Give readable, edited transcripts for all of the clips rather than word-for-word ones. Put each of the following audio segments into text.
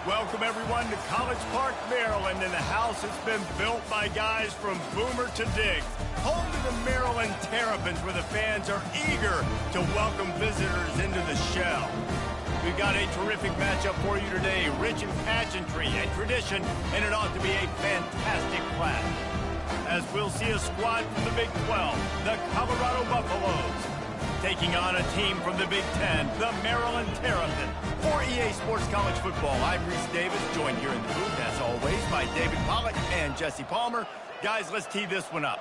Welcome, everyone, to College Park, Maryland, and the house has been built by guys from Boomer to Diggs. Home to the Maryland Terrapins, where the fans are eager to welcome visitors into the shell. We've got a terrific matchup for you today, rich in pageantry and tradition, and it ought to be a fantastic clash. As we'll see a squad from the Big 12, the Colorado Buffaloes, taking on a team from the Big 10, the Maryland Terrapins. For EA Sports College Football, I'm Reese Davis, joined here in the booth, as always, by David Pollack and Jesse Palmer. Guys, let's tee this one up.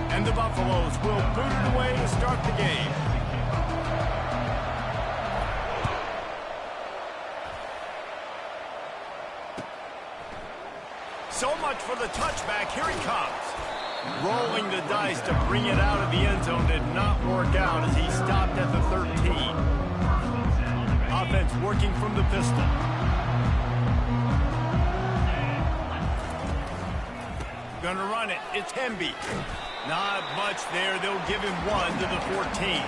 And the Buffaloes will boot it away to start the game. So much for the touchback. Here he comes. Rolling the dice to bring it out of the end zone did not work out as he stopped at the 13. Offense working from the pistol. Gonna run it. It's Hemby. Not much there. They'll give him one to the 14.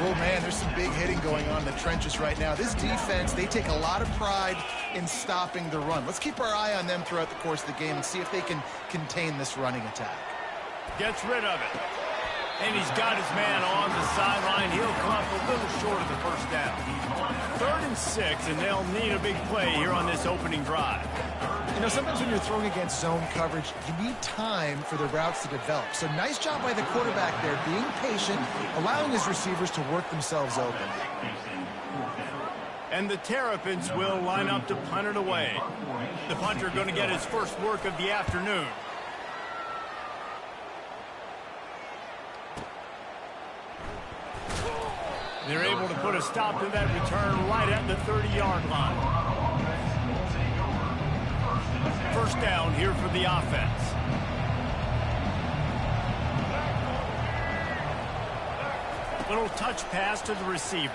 Oh, man, there's some big hitting going on in the trenches right now. This defense, they take a lot of pride in stopping the run. Let's keep our eye on them throughout the course of the game and see if they can contain this running attack. Gets rid of it. And he's got his man on the sideline. He'll come up a little short of the first down. 3rd and 6, and they'll need a big play here on this opening drive. You know, sometimes when you're throwing against zone coverage, you need time for the routes to develop. So nice job by the quarterback there, being patient, allowing his receivers to work themselves open. And the Terrapins will line up to punt it away. The punter going to get his first work of the afternoon. They're able to put a stop to that return right at the 30-yard line. First down here for the offense. Little touch pass to the receiver.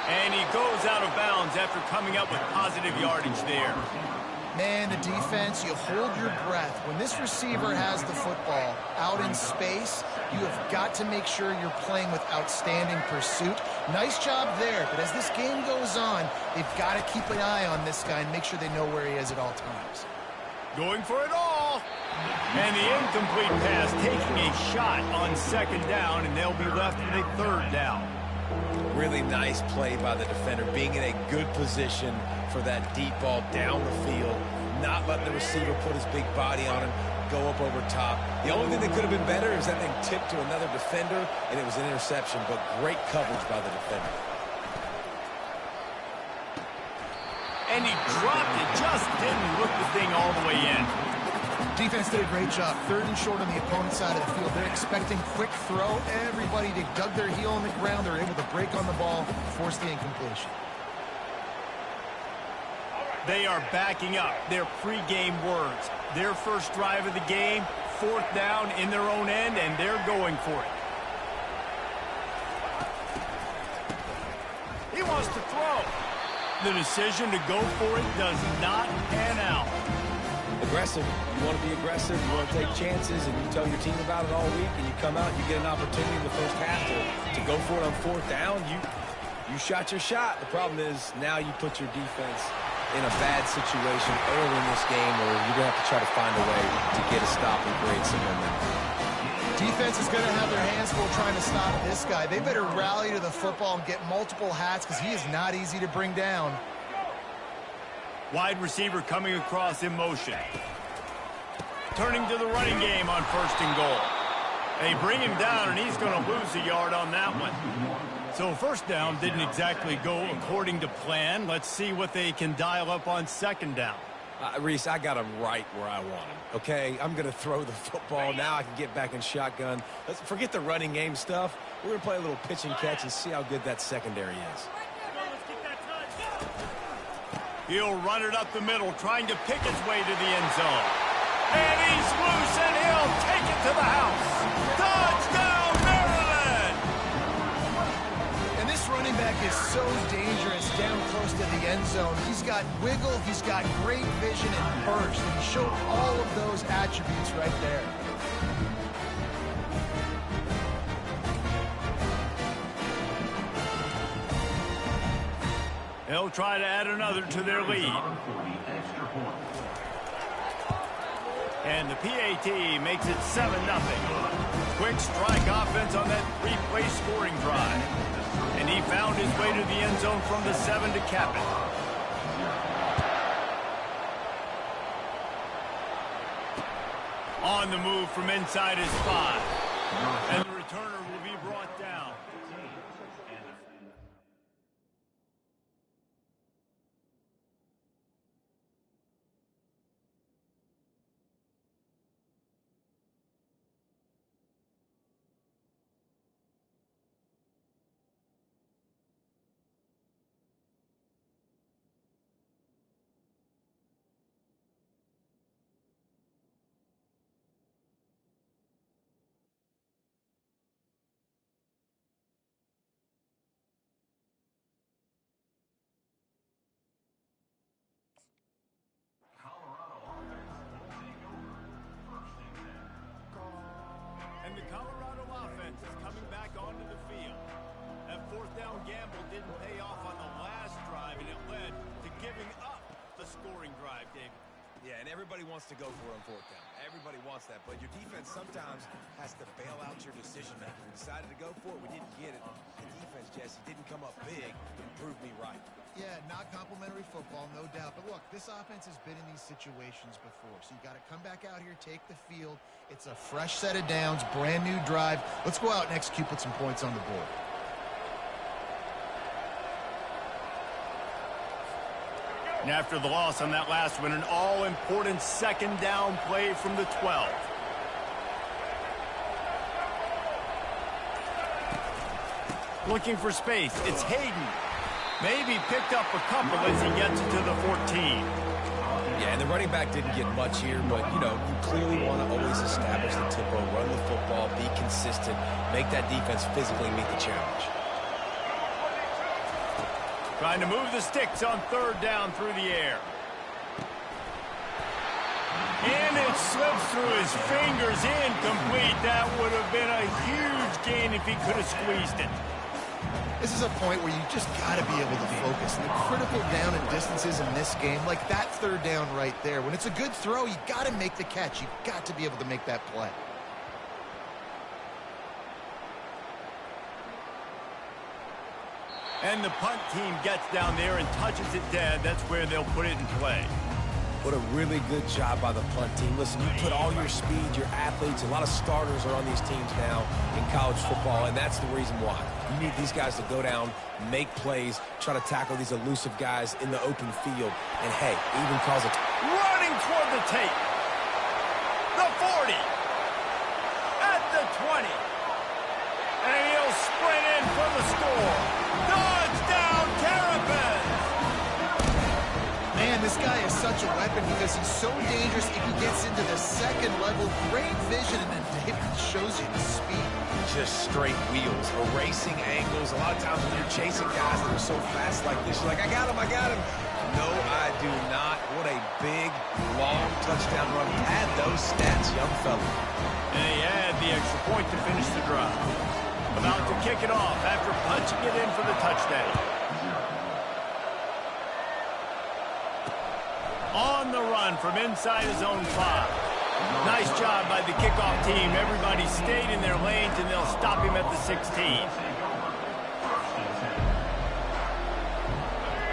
And he goes out of bounds after coming up with positive yardage there. Man, the defense, you hold your breath. When this receiver has the football out in space, you have got to make sure you're playing with outstanding pursuit. Nice job there, but as this game goes on, they've got to keep an eye on this guy and make sure they know where he is at all times. Going for it all. And the incomplete pass taking a shot on 2nd down, and they'll be left with a 3rd down. Really nice play by the defender, being in a good position for that deep ball down the field, not letting the receiver put his big body on him, go up over top. The only thing that could have been better is that thing tipped to another defender, and it was an interception, but great coverage by the defender. And he dropped it, just didn't look the thing all the way in. Defense did a great job. 3rd and short on the opponent's side of the field. They're expecting quick throw. Everybody, they dug their heel on the ground. They're able to break on the ball, force the incompletion. They are backing up their pregame words. Their first drive of the game, 4th down in their own end, and they're going for it. He wants to throw. The decision to go for it does not pan out. Aggressive. You want to be aggressive, you want to take chances, and you tell your team about it all week, and you come out, you get an opportunity in the first half to go for it on 4th down. You shot your shot. The problem is now you put your defense in a bad situation early in this game where you're going to have to try to find a way to get a stop and create some momentum. Defense is going to have their hands full trying to stop this guy. They better rally to the football and get multiple hats because he is not easy to bring down. Wide receiver coming across in motion. Turning to the running game on 1st and goal. They bring him down, and he's going to lose a yard on that one. So 1st down didn't exactly go according to plan. Let's see what they can dial up on 2nd down. Reese, I got him right where I want him, okay? I'm going to throw the football. Now I can get back in shotgun. Let's forget the running game stuff. We're going to play a little pitch and catch and see how good that secondary is. He'll run it up the middle, trying to pick his way to the end zone. And he's loose, and he'll take it to the house. Touchdown, Maryland! And this running back is so dangerous down close to the end zone. He's got wiggle, he's got great vision and burst, and he showed all of those attributes right there. They'll try to add another to their lead. And the PAT makes it 7-0. Quick strike offense on that three-play scoring drive. And he found his way to the end zone from the 7 to cap it. On the move from inside his 5. And the returner will be brought down. And the Colorado offense is coming back onto the field. That fourth down gamble didn't pay off on the last drive, and it led to giving up the scoring drive, David. Yeah, and everybody wants to go for it on fourth down. Everybody wants that, but your defense sometimes has to bail out your decision-making. We decided to go for it. We didn't get it. The defense, Jesse, didn't come up big and prove me right. Yeah, not complimentary football, no doubt. But look, this offense has been in these situations before. So you got to come back out here, take the field. It's a fresh set of downs, brand new drive. Let's go out and execute, put some points on the board. And after the loss on that last one, an all-important second down play from the 12. Looking for space. It's Hayden. Maybe picked up a couple as he gets it to the 14. Yeah, and the running back didn't get much here, but, you know, you clearly want to always establish the tempo, run the football, be consistent, make that defense physically meet the challenge. Trying to move the sticks on third down through the air. And it slips through his fingers, incomplete. That would have been a huge gain if he could have squeezed it. This is a point where you just got to be able to focus. The critical down and distances in this game, like that third down right there. When it's a good throw, you got to make the catch. You got to be able to make that play. And the punt team gets down there and touches it dead. That's where they'll put it in play. What a really good job by the punt team. Listen, you put all your speed, your athletes, a lot of starters are on these teams now in college football, and that's the reason why. You need these guys to go down, make plays, try to tackle these elusive guys in the open field, and, hey, even cause a... Running toward the tape. The 40. At the 20. And he'll sprint in for the score. Touchdown, Terrapins! Man, this guy is such a weapon because he's so dangerous if he gets into the second level. Great vision, and then David shows you the speed. Just straight wheels, erasing angles. A lot of times when you're chasing guys that are so fast like this, you're like, I got him, I got him. No, I do not. What a big, long touchdown run. Add those stats, young fella. And he had the extra point to finish the drive. About to kick it off after punching it in for the touchdown. On the run from inside his own 5. Nice job by the kickoff team. Everybody stayed in their lanes, and they'll stop him at the 16.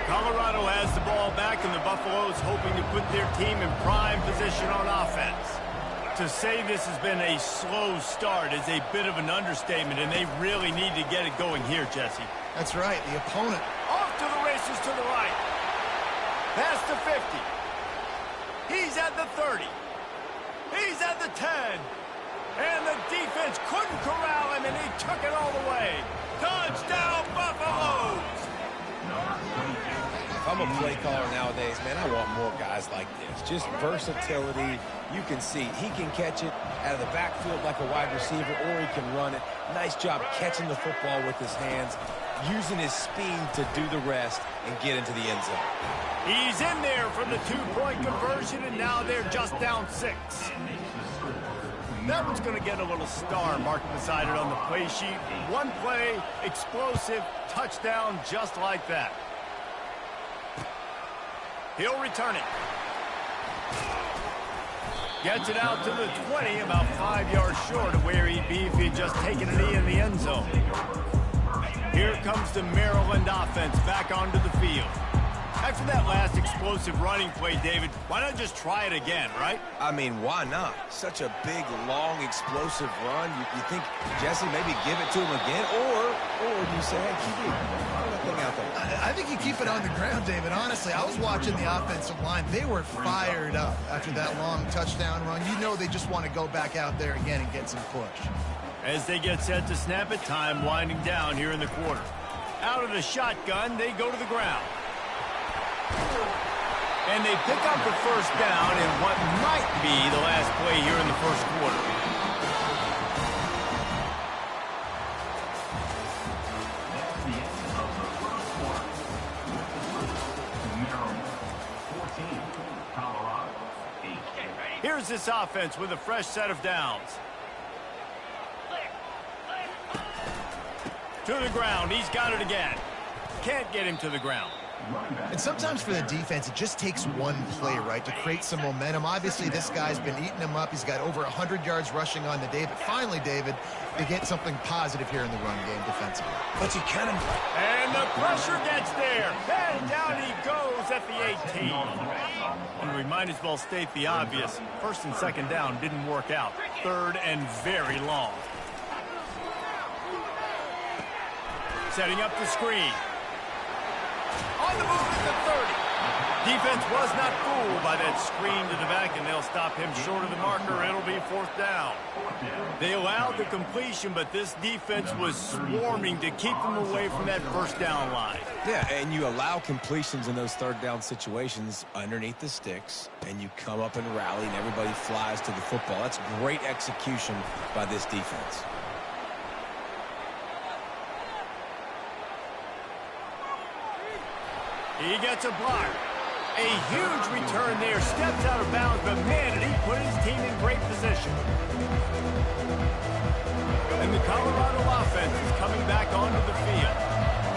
Colorado has the ball back, and the Buffaloes hoping to put their team in prime position on offense. To say this has been a slow start is a bit of an understatement, and they really need to get it going here, Jesse. That's right, the opponent. Off to the races to the right. Past the 50. He's at the 30. He's at the 10. And the defense couldn't corral him, and he took it all the way. Touchdown, Buffaloes! If I'm a play caller nowadays, man, I want more guys like this. Just versatility. You can see he can catch it out of the backfield like a wide receiver, or he can run it. Nice job catching the football with his hands. using his speed to do the rest and get into the end zone. He's in there from the two-point conversion, and now they're just down 6. That one's going to get a little star marked beside it on the play sheet. One play, explosive, touchdown just like that. He'll return it. Gets it out to the 20, about 5 yards short of where he'd be if he'd just taken a knee in the end zone. Here comes the Maryland offense back onto the field. After that last explosive running play, David, why not just try it again, right? I mean, why not? Such a big, long, explosive run. You think, Jesse, maybe give it to him again? Or do you say, hey, keep that thing out there? I think you keep it on the ground, David. Honestly, I was watching the offensive line. They were fired up after that long touchdown run. You know they just want to go back out there again and get some push. As they get set to snap it, time winding down here in the quarter. Out of the shotgun, they go to the ground. And they pick up the first down in what might be the last play here in the first quarter. Here's this offense with a fresh set of downs. To the ground. He's got it again. Can't get him to the ground. And sometimes for the defense, it just takes one play, right, to create some momentum. Obviously, this guy's been eating them up. He's got over 100 yards rushing on the day. But finally, David, they get something positive here in the run game defensively. But you kind of... And the pressure gets there. And down he goes at the 18. And we might as well state the obvious. First and second down didn't work out. Third and very long. Setting up the screen. On the move at the 30. Defense was not fooled by that screen to the back, and they'll stop him short of the marker. It'll be fourth down. They allowed the completion, but this defense was swarming to keep them away from that first down line. Yeah, and you allow completions in those third down situations underneath the sticks, and you come up and rally, and everybody flies to the football. That's great execution by this defense. He gets a block. A huge return there. Steps out of bounds, but man, did he put his team in great position. And the Colorado offense is coming back onto the field.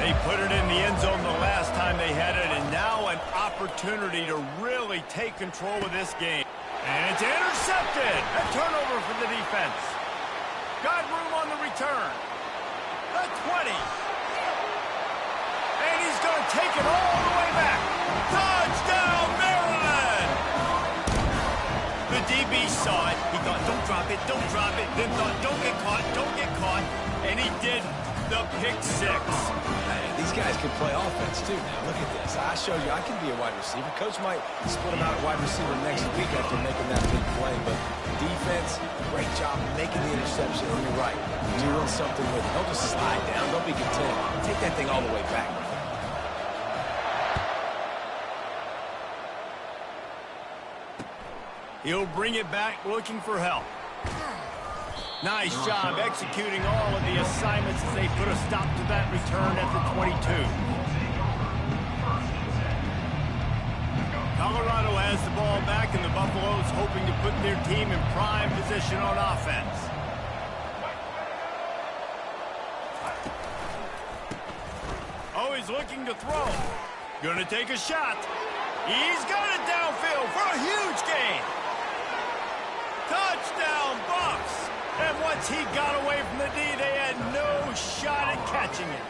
They put it in the end zone the last time they had it, and now an opportunity to really take control of this game. And it's intercepted. A turnover for the defense. Got room on the return. The 20. And he's going to take it all the way back. Touchdown, Maryland! The DB saw it. He thought, don't drop it, don't drop it. Then thought, don't get caught, don't get caught. And he did the pick six. These guys can play offense, too. Now, look at this. I showed you I can be a wide receiver. Coach might split him out at wide receiver next week after making that big play. But defense, great job making the interception. And you're right, doing something with it. Don't just slide down. Don't be content. Take that thing all the way back. He'll bring it back looking for help. Nice job executing all of the assignments as they put a stop to that return at the 22. Colorado has the ball back, and the Buffaloes hoping to put their team in prime position on offense. Oh, he's looking to throw. Gonna take a shot. He's got it downfield for a huge gain. Touchdown, Buffs! And once he got away from the D, they had no shot at catching it.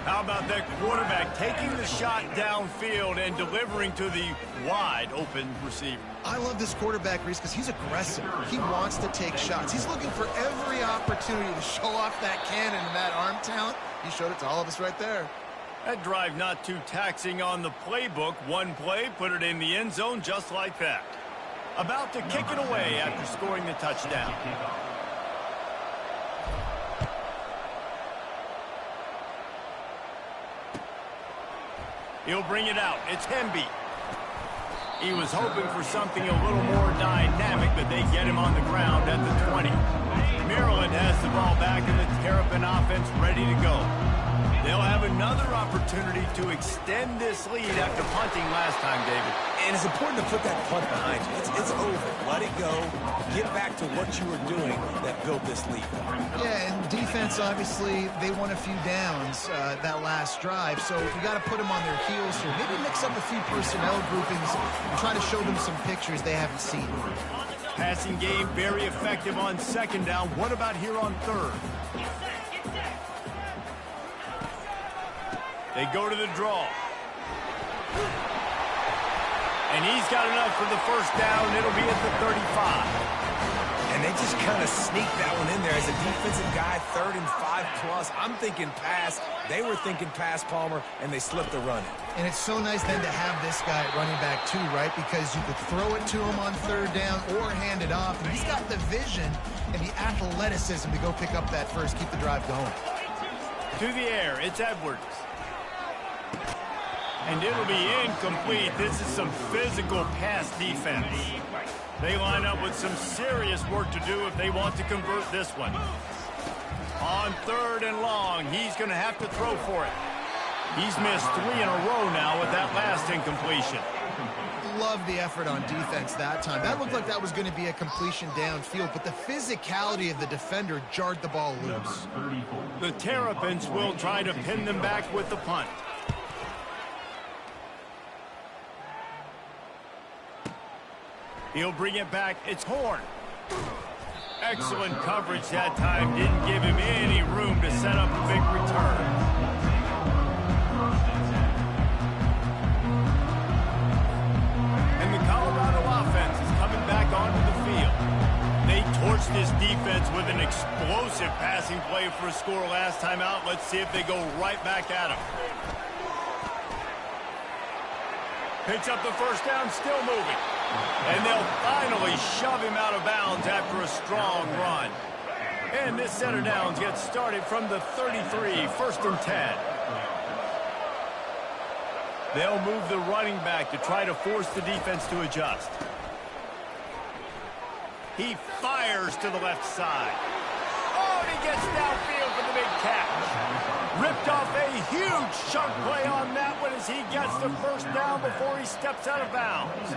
How about that quarterback taking the shot downfield and delivering to the wide-open receiver? I love this quarterback, Reese, because he's aggressive. He wants to take shots. He's looking for every opportunity to show off that cannon and that arm talent. He showed it to all of us right there. That drive not too taxing on the playbook. One play, put it in the end zone just like that. About to kick it away after scoring the touchdown. He'll bring it out. It's Hemby. He was hoping for something a little more dynamic, but they get him on the ground at the 20. Maryland has the ball back, and the Terrapin offense ready to go. They'll have another opportunity to extend this lead after punting last time, David. And it's important to put that punt behind you. It's over. Let it go. Get back to what you were doing that built this lead. Yeah, and defense, obviously, they won a few downs that last drive, so you got to put them on their heels here. Maybe mix up a few personnel groupings and try to show them some pictures they haven't seen. Passing game very effective on second down. What about here on third? They go to the draw. And he's got enough for the first down. It'll be at the 35. And they just kind of sneak that one in there as a defensive guy, 3rd and 5+. I'm thinking pass. They were thinking pass, Palmer, and they slipped the run. And it's so nice then to have this guy at running back too, right? Because you could throw it to him on 3rd down or hand it off. And he's got the vision and the athleticism to go pick up that first, keep the drive going. To the air, it's Edwards. And it'll be incomplete. This is some physical pass defense. They line up with some serious work to do if they want to convert this one. On 3rd and long, he's going to have to throw for it. He's missed 3 in a row now with that last incompletion. Love the effort on defense that time. That looked like that was going to be a completion downfield, but the physicality of the defender jarred the ball loose. The Terrapins will try to pin them back with the punt. He'll bring it back. It's Horn. Excellent coverage that time. Didn't give him any room to set up a big return. And the Colorado offense is coming back onto the field. They torched this defense with an explosive passing play for a score last time out. Let's see if they go right back at him. Picks up the first down, still moving. And they'll finally shove him out of bounds after a strong run. And this set of downs gets started from the 33, 1st and 10. They'll move the running back to try to force the defense to adjust. He fires to the left side. Oh, and he gets downfield for the big catch. Ripped off a huge chunk play on that one as he gets the first down before he steps out of bounds.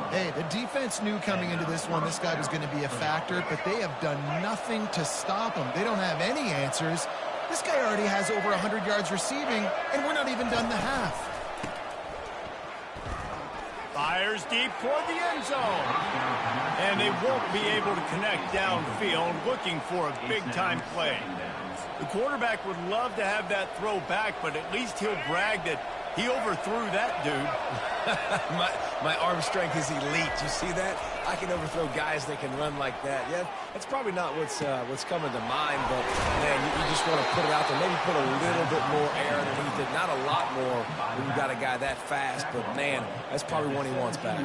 Hey, the defense knew coming into this one this guy was going to be a factor, but they have done nothing to stop him. They don't have any answers. This guy already has over 100 yards receiving, and we're not even done the half. Fires deep toward the end zone. And they won't be able to connect downfield, looking for a big-time play. The quarterback would love to have that throw back, but at least he'll brag that he overthrew that dude. my arm strength is elite. You see that? I can overthrow guys that can run like that. Yeah, that's probably not what's coming to mind, but, man, you just want to put it out there. Maybe put a little bit more air underneath it. Not a lot more when you got a guy that fast, but, man, that's probably one he wants back.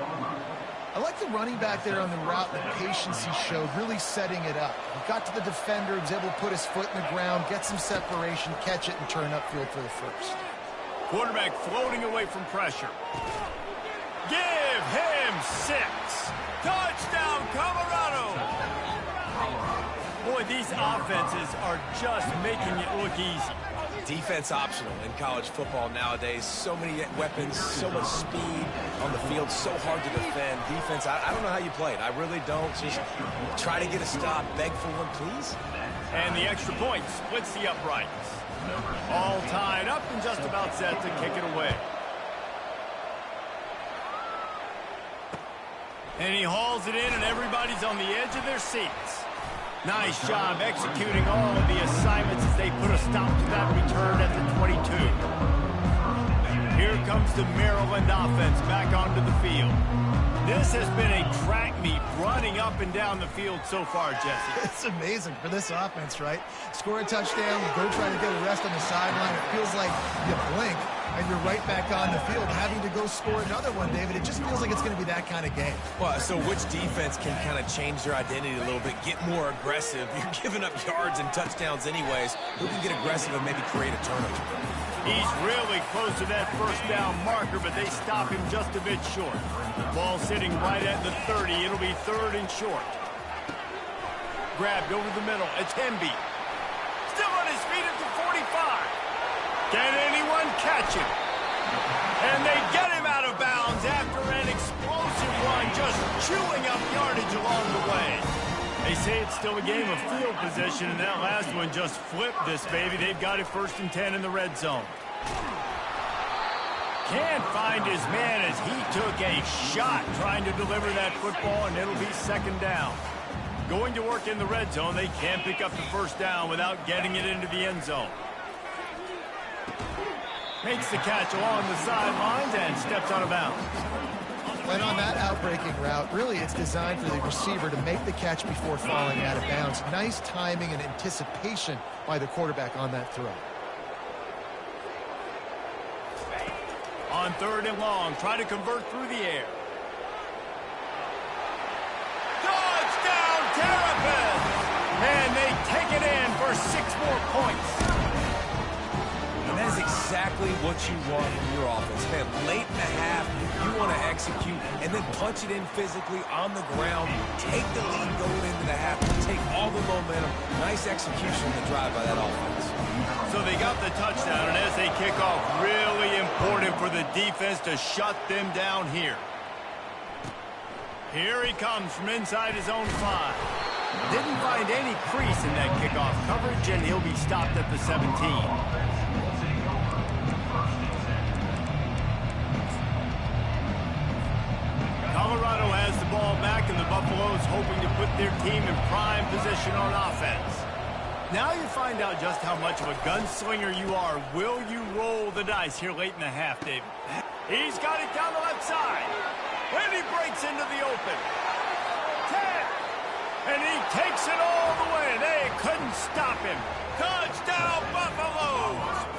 I like the running back there on the route, the patience he showed, really setting it up. He got to the defender, was able to put his foot in the ground, get some separation, catch it, and turn upfield for the first. Quarterback floating away from pressure. Give him 6. Touchdown, Colorado! Boy, these offenses are just making it look easy. Defense optional in college football nowadays. So many weapons, so much speed on the field, so hard to defend. Defense, I don't know how you play it. I really don't. Just try to get a stop, beg for one, please. And the extra point splits the uprights. All tied up and just about set to kick it away. And he hauls it in, and everybody's on the edge of their seats. Nice job executing all of the assignments as they put a stop to that return at the 22. Here comes the Maryland offense back onto the field. This has been a track meet running up and down the field so far, Jesse. It's amazing for this offense, right? Score a touchdown, go try to get a rest on the sideline. It feels like you blink and you're right back on the field having to go score another one, David. It just feels like it's going to be that kind of game. Well, so which defense can kind of change their identity a little bit, get more aggressive? You're giving up yards and touchdowns anyways. Who can get aggressive and maybe create a turnover? He's really close to that first down marker, but they stop him just a bit short. Ball sitting right at the 30. It'll be 3rd and short. Grabbed over the middle. It's Hemby. Still on his feet at the 45. Can anyone catch him? And they get him out of bounds after an explosive run, just chewing up yardage along the way. They say it's still a game of field position, and that last one just flipped this baby. They've got it 1st and 10 in the red zone. Can't find his man as he took a shot trying to deliver that football, and it'll be 2nd down. Going to work in the red zone, they can't pick up the 1st down without getting it into the end zone. Makes the catch along the sidelines and steps out of bounds. And on that outbreaking route, really it's designed for the receiver to make the catch before falling out of bounds. Nice timing and anticipation by the quarterback on that throw. On 3rd and long, try to convert through the air. Touchdown, Terrapins! And they take it in for 6 more points. And that is exactly what you want from your offense. Man, late in the half, you want to execute and then punch it in physically on the ground. Take the lead going into the half. Take all the momentum. Nice execution on the drive by that offense. So they got the touchdown, and as they kick off, really important for the defense to shut them down here. Here he comes from inside his own 5. Didn't find any crease in that kickoff coverage, and he'll be stopped at the 17. Colorado has the ball back, and the Buffaloes hoping to put their team in prime position on offense. Now you find out just how much of a gunslinger you are. Will you roll the dice here late in the half, David? He's got it down the left side. And he breaks into the open. 10. And he takes it all the way. They couldn't stop him. Touchdown, Buffaloes!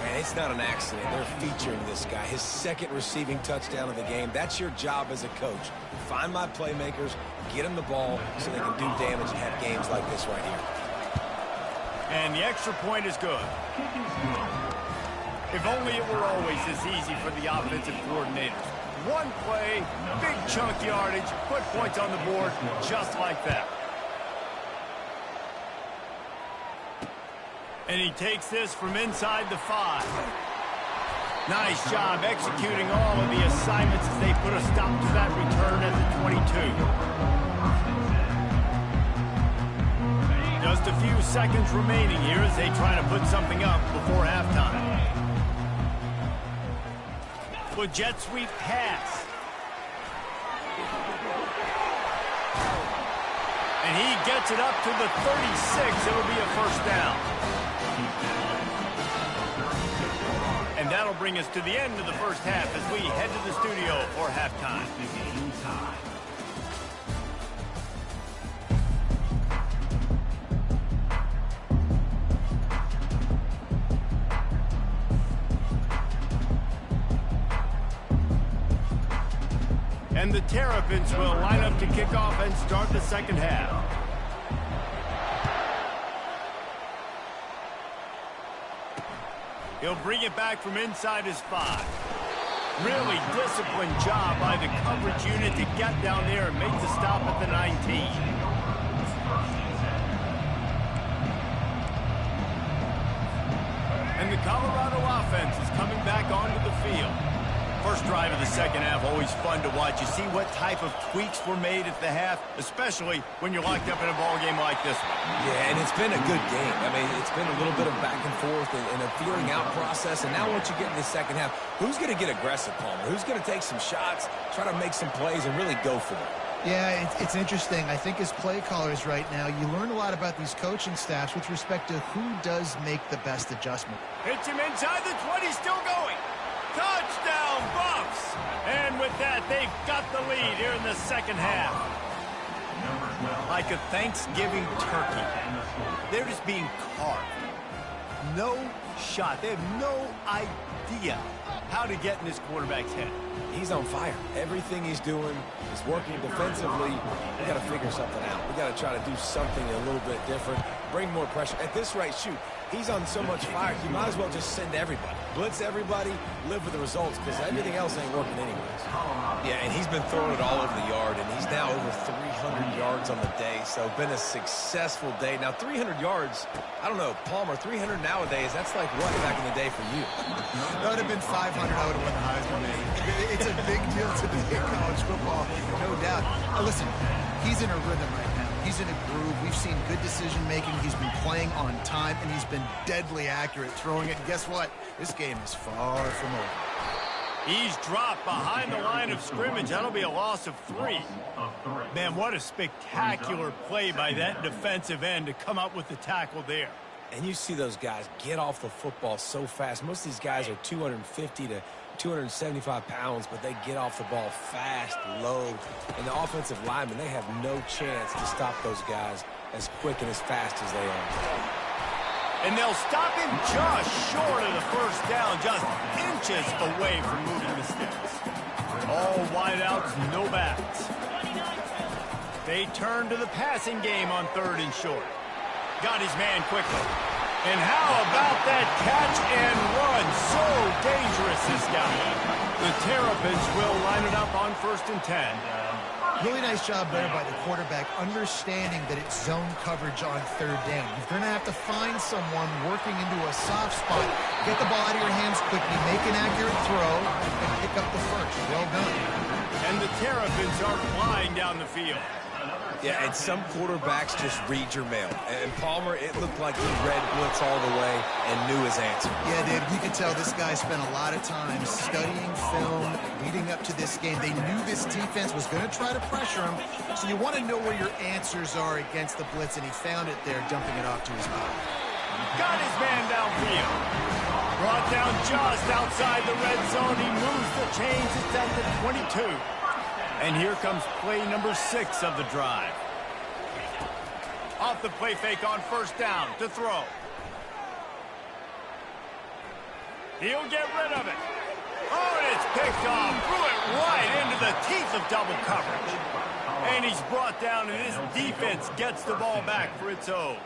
Man, it's not an accident. They're featuring this guy. His 2nd receiving touchdown of the game. That's your job as a coach. Find my playmakers, get them the ball so they can do damage and have games like this right here. And the extra point is good. If only it were always this easy for the offensive coordinators. One play, big chunk yardage, put points on the board just like that. And he takes this from inside the 5. Nice job executing all of the assignments as they put a stop to that return at the 22. Just a few seconds remaining here as they try to put something up before halftime. A jet sweep pass. And he gets it up to the 36. It'll be a 1st down. And that'll bring us to the end of the 1st half as we head to the studio for halftime. And the Terrapins will line up to kick off and start the 2nd half. He'll bring it back from inside his 5. Really disciplined job by the coverage unit to get down there and make the stop at the 19. And the Colorado offense is coming back onto the field. First drive of the 2nd half, always fun to watch. You see what type of tweaks were made at the half, especially when you're locked up in a ball game like this one. Yeah, and it's been a good game. I mean, it's been a little bit of back and forth and a feeling out process. And now once you get in the 2nd half, who's going to get aggressive, Palmer? Who's going to take some shots, try to make some plays, and really go for it? Yeah, it's interesting. I think as play callers right now, you learn a lot about these coaching staffs with respect to who does make the best adjustment. Hits him inside the 20, still going. Touchdown, Buffs! And with that, they've got the lead here in the 2nd half. Like a Thanksgiving turkey. They're just being carved. No shot. They have no idea how to get in this quarterback's head. He's on fire. Everything he's doing is working defensively. We got to figure something out. We got to try to do something a little bit different, bring more pressure. At this rate, shoot, he's on so much fire, you might as well just send everybody. Blitz everybody, live with the results, because everything else ain't working anyways. Yeah, and he's been throwing it all over the yard, and he's now over 300 yards on the day, so been a successful day. Now, 300 yards, I don't know, Palmer, 300 nowadays, that's like what back in the day for you? That would have been 500. I would have won the Heisman, man. It's a big deal today in college football, no doubt. Listen, he's in a rhythm right now. He's in a groove. We've seen good decision-making. He's been playing on time, and he's been deadly accurate throwing it. And guess what? This game is far from over. He's dropped behind the line of scrimmage. That'll be a loss of 3. Man, what a spectacular play by that defensive end to come up with the tackle there. And you see those guys get off the football so fast. Most of these guys are 250 to 275 pounds, but they get off the ball fast, low. And the offensive linemen, they have no chance to stop those guys as quick and as fast as they are. And they'll stop him just short of the first down, just inches away from moving the sticks. All wideouts, no backs. They turn to the passing game on 3rd and short. Got his man quickly. And how about that catch and run? So dangerous, this guy. The Terrapins will line it up on 1st and 10. Really nice job there by the quarterback, understanding that it's zone coverage on 3rd down. You're going to have to find someone working into a soft spot, get the ball out of your hands quickly, make an accurate throw, and pick up the first. Well done. And the Terrapins are flying down the field. Yeah, and some quarterbacks just read your mail. And Palmer, it looked like he read blitz all the way and knew his answer. Yeah, Dave, you can tell this guy spent a lot of time studying film leading up to this game. They knew this defense was going to try to pressure him, so you want to know where your answers are against the blitz, and he found it there, dumping it off to his back. Got his man downfield. Brought down just outside the red zone. He moves the chains. It's down to 22. And here comes play number 6 of the drive. Off the play fake on 1st down to throw. He'll get rid of it. Oh, and it's picked off. Threw it right into the teeth of double coverage. And he's brought down, and this defense gets the ball back for its own.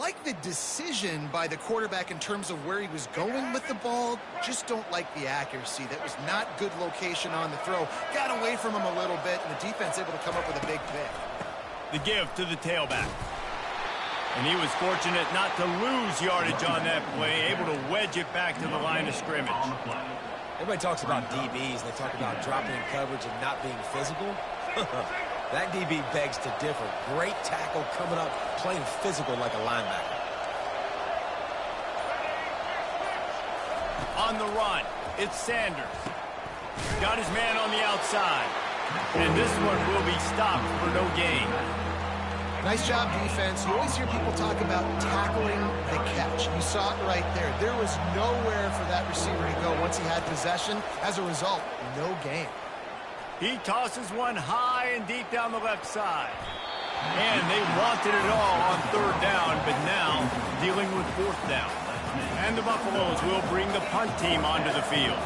like the decision by the quarterback in terms of where he was going with the ball. Just don't like the accuracy. That was not good location on the throw. Got away from him a little bit, and the defense able to come up with a big pick. The give to the tailback. And he was fortunate not to lose yardage on that play, able to wedge it back to the line of scrimmage. Everybody talks about DBs. They talk about dropping in coverage and not being physical. That DB begs to differ. Great tackle coming up, playing physical like a linebacker. On the run, it's Sanders. Got his man on the outside. And this one will be stopped for no gain. Nice job, defense. You always hear people talk about tackling the catch. You saw it right there. There was nowhere for that receiver to go once he had possession. As a result, no gain. He tosses one high and deep down the left side. And they wanted it all on third down, but now dealing with fourth down. And the Buffaloes will bring the punt team onto the field.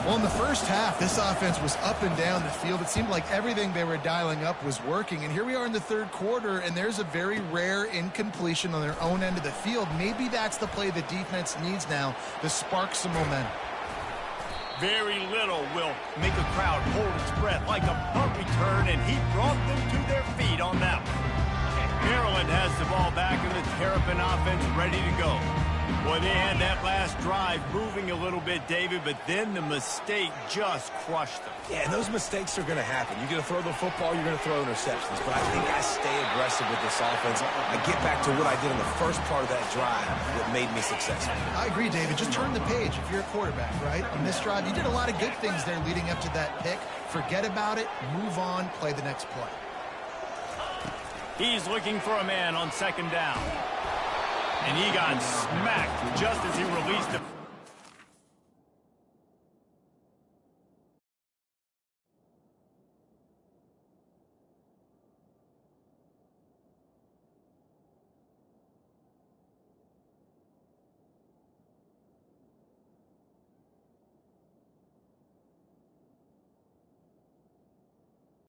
Well, in the first half, this offense was up and down the field. It seemed like everything they were dialing up was working. And here we are in the third quarter, and there's a very rare incompletion on their own end of the field. Maybe that's the play the defense needs now to spark some momentum. Very little will make a crowd hold its breath like a punt return, and he brought them to their feet on that one. Maryland has the ball back, and the Terrapin offense ready to go. Well, they had that last drive moving a little bit, David, but then the mistake just crushed them. Yeah, and those mistakes are going to happen. You're going to throw the football, you're going to throw interceptions. But I think I stay aggressive with this offense. I get back to what I did in the first part of that drive that made me successful. I agree, David. Just turn the page if you're a quarterback, right? On this drive, you did a lot of good things there leading up to that pick. Forget about it, move on, play the next play. He's looking for a man on second down. And he got smacked just as he released it.